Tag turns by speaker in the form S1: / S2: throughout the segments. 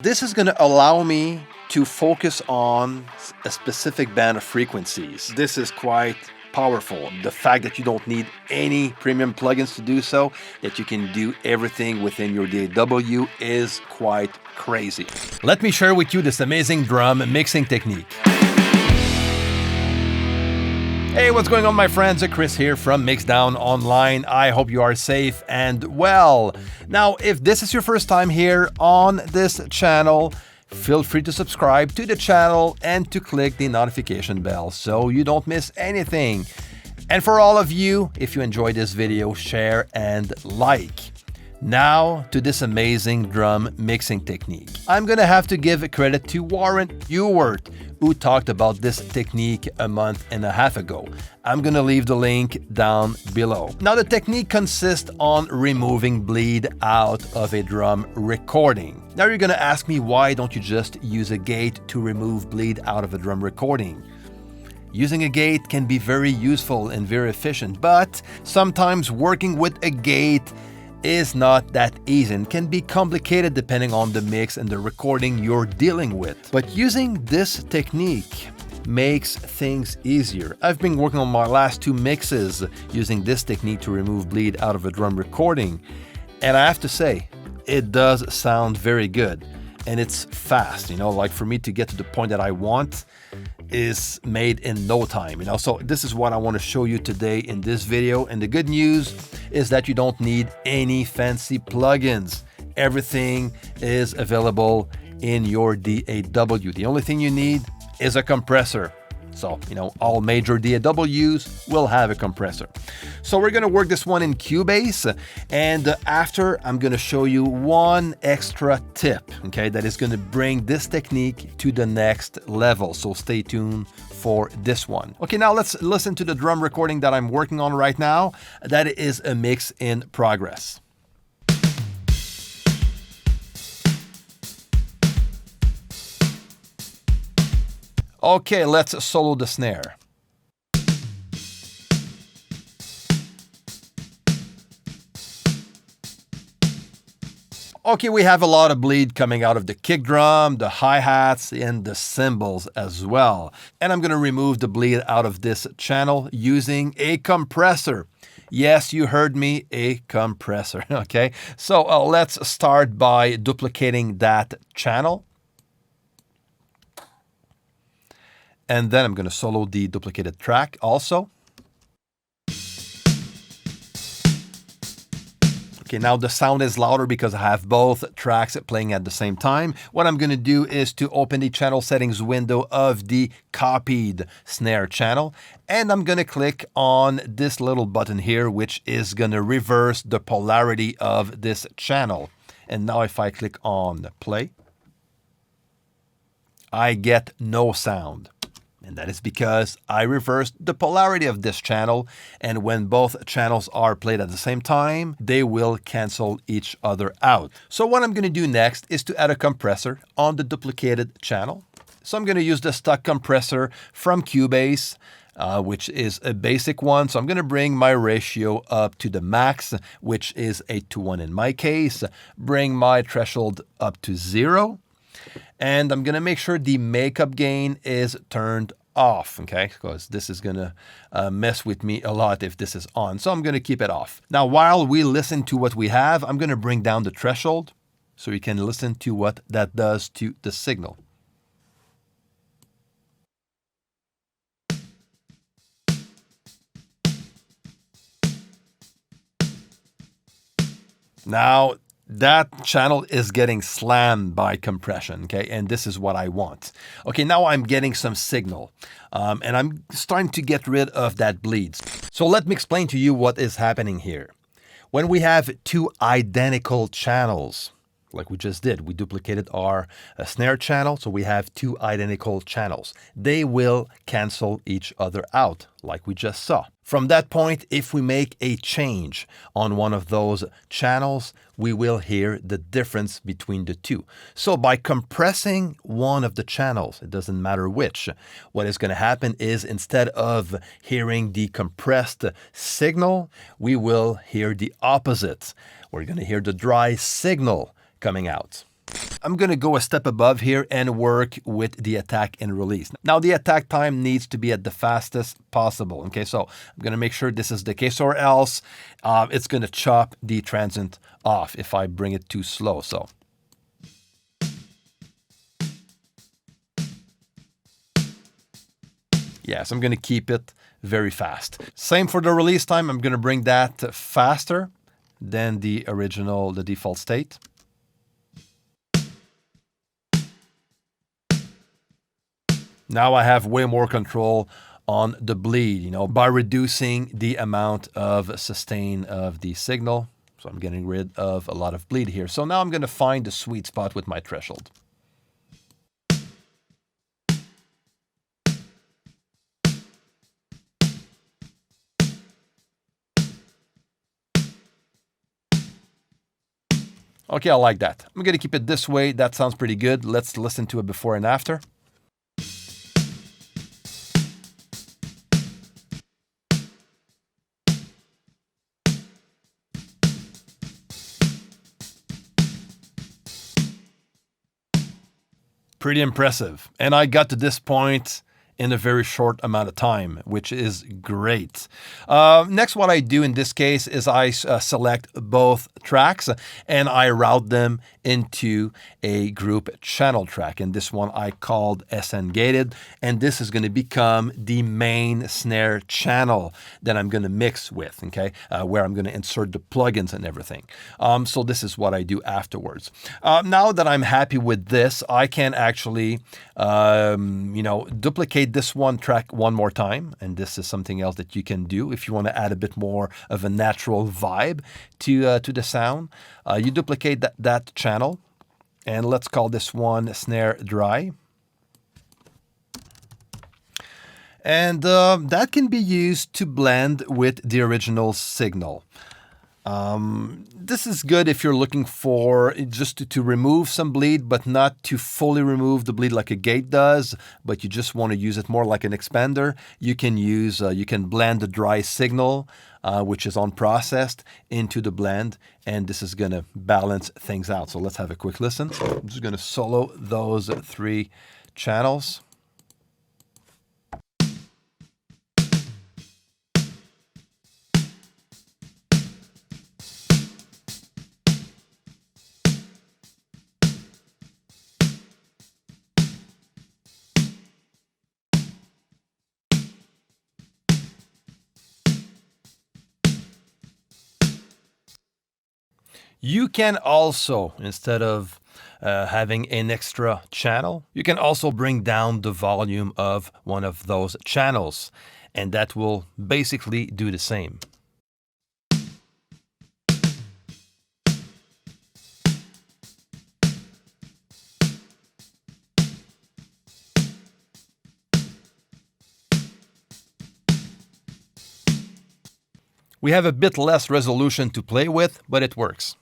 S1: This is going to allow me to focus on a specific band of frequencies. This is quite powerful. The fact that you don't need any premium plugins to do so, that you can do everything within your DAW is quite crazy. Let me share with you this amazing drum mixing technique. Hey, what's going on, my friends? Chris here from MIXDOWN Online. I hope you are safe and well. Now, if this is your first time here on this channel, feel free to subscribe to the channel and to click the notification bell so you don't miss anything. And for all of you, if you enjoyed this video, share and like. Now to this amazing drum mixing technique. I'm gonna have to give credit to Warren Ewart, who talked about this technique a month and a half ago. I'm gonna leave the link down below. Now the technique consists on removing bleed out of a drum recording. Now you're gonna ask me, why don't you just use a gate to remove bleed out of a drum recording? Using a gate can be very useful and very efficient, but sometimes working with a gate is not that easy and can be complicated depending on the mix and the recording you're dealing with. But using this technique makes things easier. I've been working on my last two mixes using this technique to remove bleed out of a drum recording, and I have to say, it does sound very good. And it's fast, like for me to get to the point that I want is made in no time, So this is what I want to show you today in this video. And the good news is that you don't need any fancy plugins. Everything is available in your DAW. The only thing you need is a compressor. So, all major DAWs will have a compressor. So we're gonna work this one in CUBASE, and after I'm gonna show you one extra tip, okay, that is gonna bring this technique to the next level. So stay tuned for this one. Okay, now let's listen to the drum recording that I'm working on right now. That is a mix in progress. Okay, let's solo the snare. Okay, we have a lot of bleed coming out of the kick drum, the hi-hats, and the cymbals as well. And I'm gonna remove the bleed out of this channel using a compressor. Yes, you heard me, a compressor, okay? So let's start by duplicating that channel. And then I'm going to solo the duplicated track also. Okay, now the sound is louder because I have both tracks playing at the same time. What I'm going to do is to open the channel settings window of the copied snare channel. And I'm going to click on this little button here, which is going to reverse the polarity of this channel. And now if I click on play, I get no sound. And that is because I reversed the polarity of this channel, and when both channels are played at the same time, they will cancel each other out. So what I'm going to do next is to add a compressor on the duplicated channel. So I'm going to use the stock compressor from CUBASE, which is a basic one. So I'm going to bring my ratio up to the max, which is 8:1 in my case, bring my threshold up to 0. And I'm going to make sure the makeup gain is turned off, okay? Because this is going to mess with me a lot if this is on. So I'm going to keep it off. Now, while we listen to what we have, I'm going to bring down the threshold so you can listen to what that does to the signal. Now, that channel is getting slammed by compression, okay? And this is what I want. Okay, now I'm getting some signal, and I'm starting to get rid of that bleed. So let me explain to you what is happening here. When we have two identical channels, like we just did, we duplicated our snare channel, so we have two identical channels. They will cancel each other out, like we just saw. From that point, if we make a change on one of those channels, we will hear the difference between the two. So by compressing one of the channels, it doesn't matter which, what is going to happen is instead of hearing the compressed signal, we will hear the opposite. We're going to hear the dry signal coming out. I'm going to go a step above here and work with the attack and release. Now, the attack time needs to be at the fastest possible. Okay, so I'm going to make sure this is the case, or else it's going to chop the transient off if I bring it too slow. So yes, I'm going to keep it very fast. Same for the release time. I'm going to bring that faster than the default state. Now I have way more control on the bleed, you know, by reducing the amount of sustain of the signal. So I'm getting rid of a lot of bleed here. So now I'm going to find the sweet spot with my threshold. Okay, I like that. I'm going to keep it this way. That sounds pretty good. Let's listen to it before and after. Pretty impressive. And I got to this point in a very short amount of time, which is great. Next, what I do in this case is I select both tracks and I route them into a group channel track. And this one I called SN gated. And this is going to become the main snare channel that I'm going to mix with, okay? Where I'm going to insert the plugins and everything. So this is what I do afterwards. Now that I'm happy with this, I can actually, duplicate this one track one more time. And this is something else that you can do if you want to add a bit more of a natural vibe to the sound. You duplicate that channel, and let's call this one snare dry. And that can be used to blend with the original signal. This is good if you're looking for just to remove some bleed, but not to fully remove the bleed like a gate does, but you just want to use it more like an expander. You can use, you can blend the dry signal, which is unprocessed, into the blend, and this is going to balance things out. So let's have a quick listen. I'm just going to solo those 3 channels. You can also, instead of having an extra channel, you can also bring down the volume of one of those channels, and that will basically do the same. We have a bit less resolution to play with, but it works.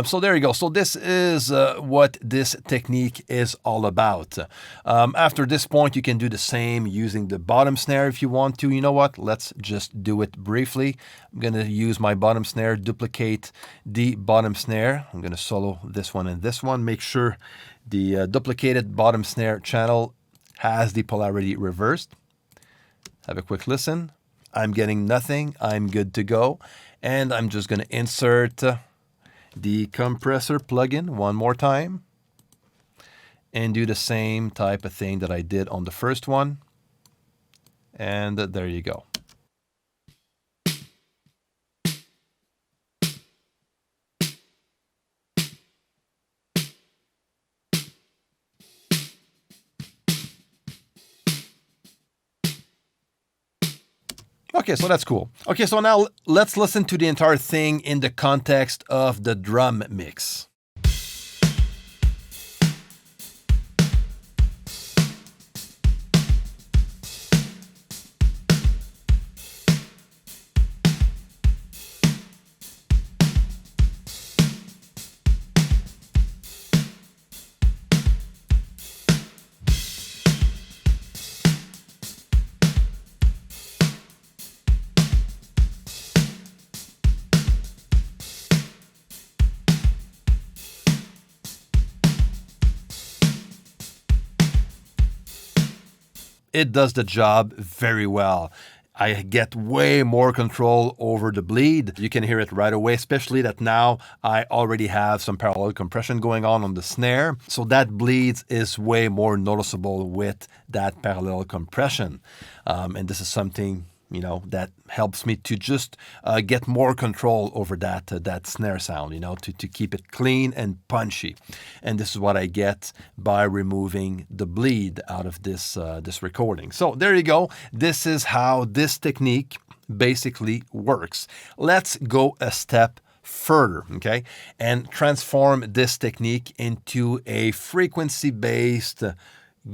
S1: So there you go. So this is what this technique is all about. After this point, you can do the same using the bottom snare if you want to. You know what? Let's just do it briefly. I'm going to use my bottom snare, duplicate the bottom snare. I'm going to solo this one and this one. Make sure the duplicated bottom snare channel has the polarity reversed. Have a quick listen. I'm getting nothing. I'm good to go. And I'm just going to insert the compressor plugin one more time and do the same type of thing that I did on the first one. And there you go. Okay, so that's cool. Okay, so now let's listen to the entire thing in the context of the drum mix. it does the job very well. I get way more control over the bleed. You can hear it right away, especially that now I already have some parallel compression going on the snare. So that bleed is way more noticeable with that parallel compression. And this is something, you know, that helps me to just get more control over that snare sound, you know, to keep it clean and punchy. And this is what I get by removing the bleed out of this recording. So there you go. This is how this technique basically works. Let's go a step further, okay, and transform this technique into a frequency-based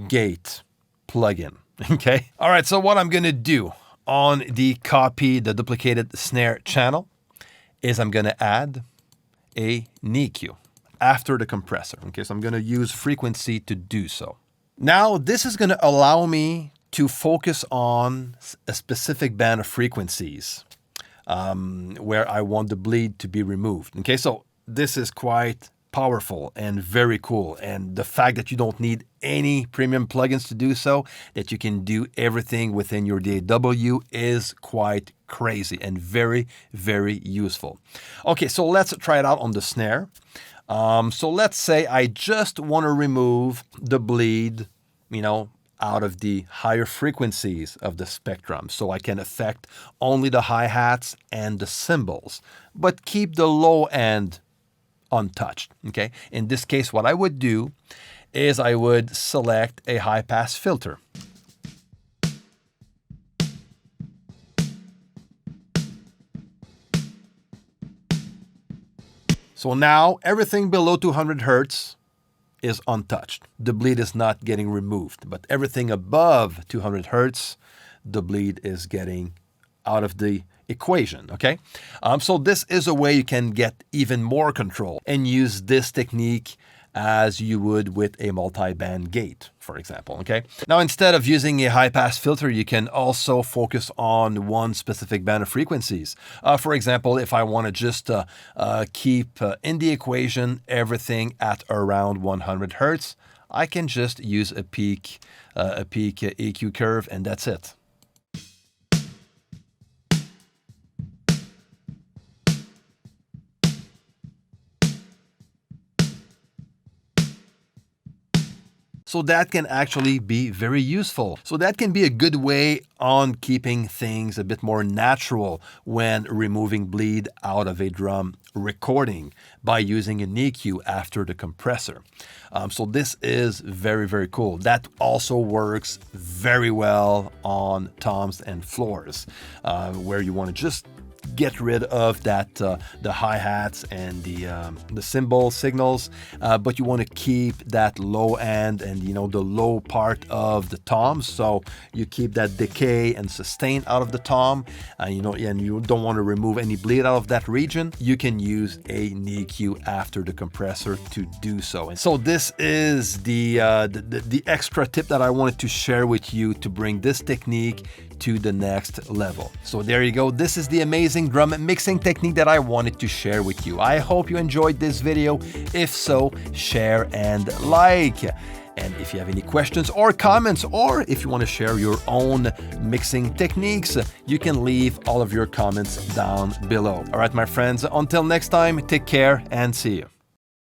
S1: gate plugin, okay? All right, so what I'm gonna do on the duplicated snare channel is I'm going to add a EQ after the compressor. Okay, so I'm going to use frequency to do so. Now, this is going to allow me to focus on a specific band of frequencies where I want the bleed to be removed. Okay, so this is quite powerful and very cool. And the fact that you don't need any premium plugins to do so, that you can do everything within your DAW is quite crazy and very, very useful. Okay, so let's try it out on the snare. So let's say I just want to remove the bleed, you know, out of the higher frequencies of the spectrum, so I can affect only the hi-hats and the cymbals, but keep the low end untouched, okay? In this case, what I would do is I would select a high-pass filter. So now everything below 200 Hertz is untouched. The bleed is not getting removed, but everything above 200 Hertz, the bleed is getting out of the equation, okay? So this is a way you can get even more control and use this technique as you would with a multi-band gate, for example, okay? Now, instead of using a high-pass filter, you can also focus on one specific band of frequencies. For example, if I want to just keep in the equation everything at around 100 Hertz, I can just use a peak EQ curve, and that's it. So that can actually be very useful. So that can be a good way on keeping things a bit more natural when removing bleed out of a drum recording by using an EQ after the compressor. So this is very, very cool. That also works very well on toms and floors, where you want to just get rid of that the hi-hats and the cymbal signals, but you want to keep that low end and, you know, the low part of the toms, so you keep that decay and sustain out of the tom, you know, and you don't want to remove any bleed out of that region. You can use a EQ after the compressor to do so. And so this is the extra tip that I wanted to share with you to bring this technique to the next level. So there you go. This is the amazing drum mixing technique that I wanted to share with you. I hope you enjoyed this video. If so, share and like. And if you have any questions or comments, or if you want to share your own mixing techniques, you can leave all of your comments down below. All right, my friends, until next time, take care and see you.